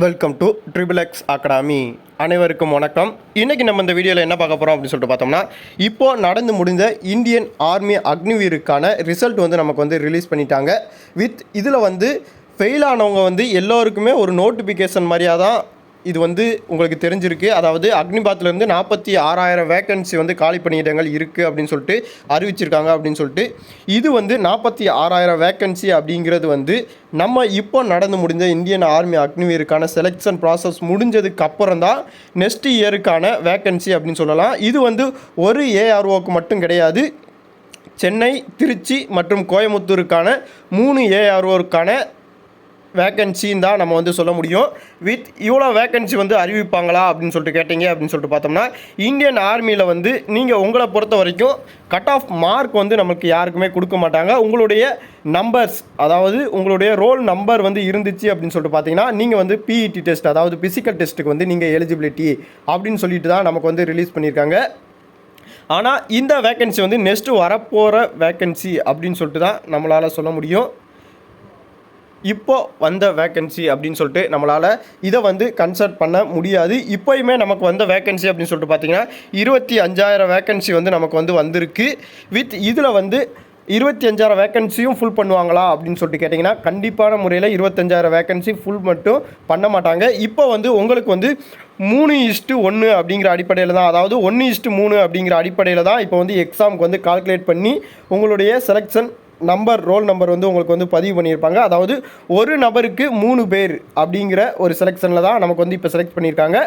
Welcome to triple X academy. அனைவருக்கும் வணக்கம். இன்றைக்கி நம்ம இந்த வீடியோவில் என்ன பார்க்க போகிறோம் அப்படின்னு சொல்லிட்டு பார்த்தோம்னா, இப்போது நடந்து முடிந்த இந்தியன் ஆர்மி அக்னிவீருக்கான ரிசல்ட் நமக்கு ரிலீஸ் பண்ணிட்டாங்க. இதில் ஃபெயில் ஆனவங்க எல்லோருக்குமே ஒரு நோட்டிஃபிகேஷன் மாதிரியாக தான் இது உங்களுக்கு தெரிஞ்சிருக்கு. அதாவது அக்னிபாத்லேருந்து 46,000 வேக்கன்சி காலி பணியிடங்கள் இருக்குது அப்படின்னு சொல்லிட்டு அறிவிச்சிருக்காங்க. அப்படின்னு சொல்லிட்டு இது 46,000 வேக்கன்சி அப்படிங்கிறது நம்ம இப்போ நடந்து முடிஞ்ச இந்தியன் ஆர்மி அக்னிவீருக்கான செலெக்ஷன் ப்ராசஸ் முடிஞ்சதுக்கு அப்புறம் தான் நெக்ஸ்ட் இயருக்கான வேக்கன்சி அப்படின்னு சொல்லலாம். இது ஒரு ஏஆர்ஓக்கு மட்டும் கிடையாது. சென்னை, திருச்சி மற்றும் கோயம்புத்தூருக்கான 3 ஏஆர்ஓருக்கான வேக்கன்சின்னு தான் நம்ம சொல்ல முடியும். இவ்வளோ வேக்கன்சி அறிவிப்பாங்களா அப்படின்னு சொல்லிட்டு கேட்டிங்க அப்படின்னு சொல்லிட்டு பார்த்தோம்னா, இந்தியன் ஆர்மியில் நீங்கள் உங்களை பொறுத்த வரைக்கும் கட் ஆஃப் மார்க் நமக்கு யாருக்குமே கொடுக்க மாட்டாங்க. உங்களுடைய நம்பர்ஸ், அதாவது உங்களுடைய ரோல் நம்பர் இருந்துச்சு அப்படின்னு சொல்லிட்டு பார்த்தீங்கன்னா, நீங்கள் பிஇடி டெஸ்ட், அதாவது ஃபிசிக்கல் டெஸ்ட்டுக்கு நீங்கள் எலிஜிபிலிட்டி அப்படின்னு சொல்லிட்டு தான் நமக்கு ரிலீஸ் பண்ணியிருக்காங்க. ஆனால் இந்த வேக்கன்சி நெக்ஸ்ட்டு வரப்போகிற வேக்கன்சி அப்படின்னு சொல்லிட்டு தான் நம்மளால் சொல்ல முடியும். இப்போது வந்த வேக்கன்சி அப்படின்னு சொல்லிட்டு நம்மளால் இதை கன்சல்ட் பண்ண முடியாது. இப்போயுமே நமக்கு வந்த வேக்கன்சி அப்படின்னு சொல்லிட்டு பார்த்தீங்கன்னா 25,000 வேக்கன்சி நமக்கு வந்திருக்கு. இதில் 25,000 வேக்கன்சியும் ஃபுல் பண்ணுவாங்களா அப்படின்னு சொல்லிட்டு கேட்டிங்கன்னா, கண்டிப்பான முறையில் 25,000 வேக்கன்சி ஃபுல் மட்டும் பண்ண மாட்டாங்க. இப்போ உங்களுக்கு 3:1 அப்படிங்கிற அடிப்படையில் தான், அதாவது 1:3 அப்படிங்கிற அடிப்படையில் தான் இப்போ எக்ஸாமுக்கு கால்குலேட் பண்ணி உங்களுடைய செலெக்ஷன் நம்பர், ரோல் நம்பர் உங்களுக்கு பதிவு பண்ணியிருப்பாங்க. அதாவது ஒரு நபருக்கு 3 பேர் அப்படிங்கிற ஒரு செலெக்ஷனில் தான் நமக்கு இப்போ செலக்ட் பண்ணியிருக்காங்க.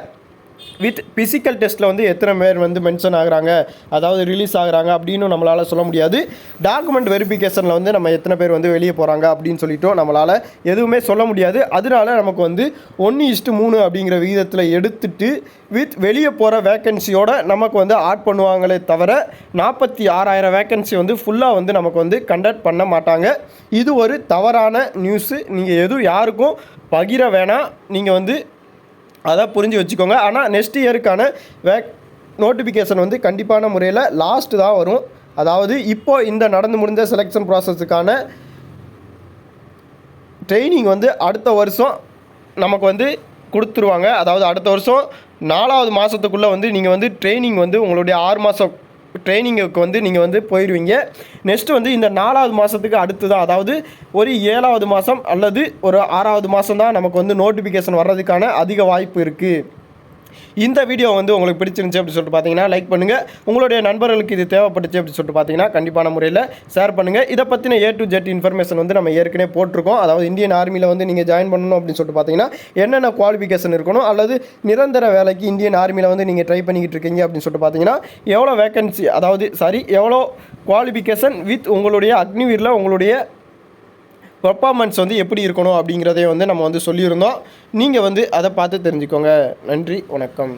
ஃபிசிக்கல் டெஸ்ட்டில் எத்தனை பேர் மென்ஷன் ஆகுறாங்க, அதாவது ரிலீஸ் ஆகுறாங்க அப்படின்னு நம்மளால் சொல்ல முடியாது. டாக்குமெண்ட் வெரிஃபிகேஷனில் நம்ம எத்தனை பேர் வெளியே போகிறாங்க அப்படின்னு சொல்லிட்டோம் நம்மளால் எதுவுமே சொல்ல முடியாது. அதனால நமக்கு 1:3 அப்படிங்கிற விகிதத்தில் எடுத்துட்டு வெளியே போகிற வேக்கன்சியோட நமக்கு ஆட் பண்ணுவாங்களே தவிர 46,000 வேக்கன்சி ஃபுல்லாக நமக்கு கண்டக்ட் பண்ண மாட்டாங்க. இது ஒரு தவறான நியூஸு. நீங்கள் எதுவும் யாருக்கும் பகிர வேணாம், நீங்கள் அதை புரிஞ்சு வச்சுக்கோங்க. ஆனால் நெக்ஸ்ட் இயருக்கான நோட்டிஃபிகேஷன் கண்டிப்பான முறையில் லாஸ்ட்டு தான் வரும். அதாவது இப்போது இந்த நடந்து முடிந்த செலெக்ஷன் ப்ராசஸுக்கான ட்ரைனிங் அடுத்த வருஷம் நமக்கு கொடுத்துருவாங்க. அதாவது அடுத்த வருஷம் 4வது மாதத்துக்குள்ளே நீங்கள் ட்ரைனிங் உங்களுடைய 6 மாதம் ட்ரைனிங்குக்கு நீங்கள் போயிடுவீங்க. நெக்ஸ்ட்டு இந்த 4வது மாதத்துக்கு அடுத்து தான், அதாவது ஒரு 7வது மாதம் அல்லது ஒரு 6வது மாதம் தான் நமக்கு நோட்டிஃபிகேஷன் வர்றதுக்கான அதிக வாய்ப்பு இருக்குது. இந்த வீடியோ உங்களுக்கு பிடிச்சிருந்துச்சு அப்படின்னு சொல்லிட்டு பார்த்தீங்கன்னா லைக் பண்ணுங்கள். உங்களுடைய நண்பர்களுக்கு இது தேவைப்பட்டுச்சு அப்படின்னு சொல்லிட்டு பார்த்தீங்கன்னா கண்டிப்பான முறையில் ஷேர் பண்ணுங்கள். இதை பற்றின A to Z இன்ஃபர்மேஷன் நம்ம ஏற்கனவே போட்டிருக்கோம். அதாவது இந்தியன் ஆர்மியில் நீங்கள் ஜாயின் பண்ணணும் அப்படின்னு சொல்லிட்டு பார்த்தீங்கன்னா என்னென்ன குவாலிஃபிகேஷன் இருக்கணும், அல்லது நிரந்தர வேலைக்கு இந்தியன் ஆர்மியில் நீங்கள் ட்ரை பண்ணிக்கிட்டு இருக்கீங்க அப்படின்னு சொல்லிட்டு பார்த்தீங்கன்னா எவ்வளோ வேக்கன்சி, அதாவது எவ்வளோ குவாலிஃபிகேஷன் உங்களுடைய அக்னிவீரில் உங்களுடைய பர்ஃபார்மன்ஸ் எப்படி இருக்கணும் அப்படிங்கிறதே நம்ம சொல்லியிருந்தோம். நீங்கள் அதை பார்த்து தெரிஞ்சுக்கோங்க. நன்றி, வணக்கம்.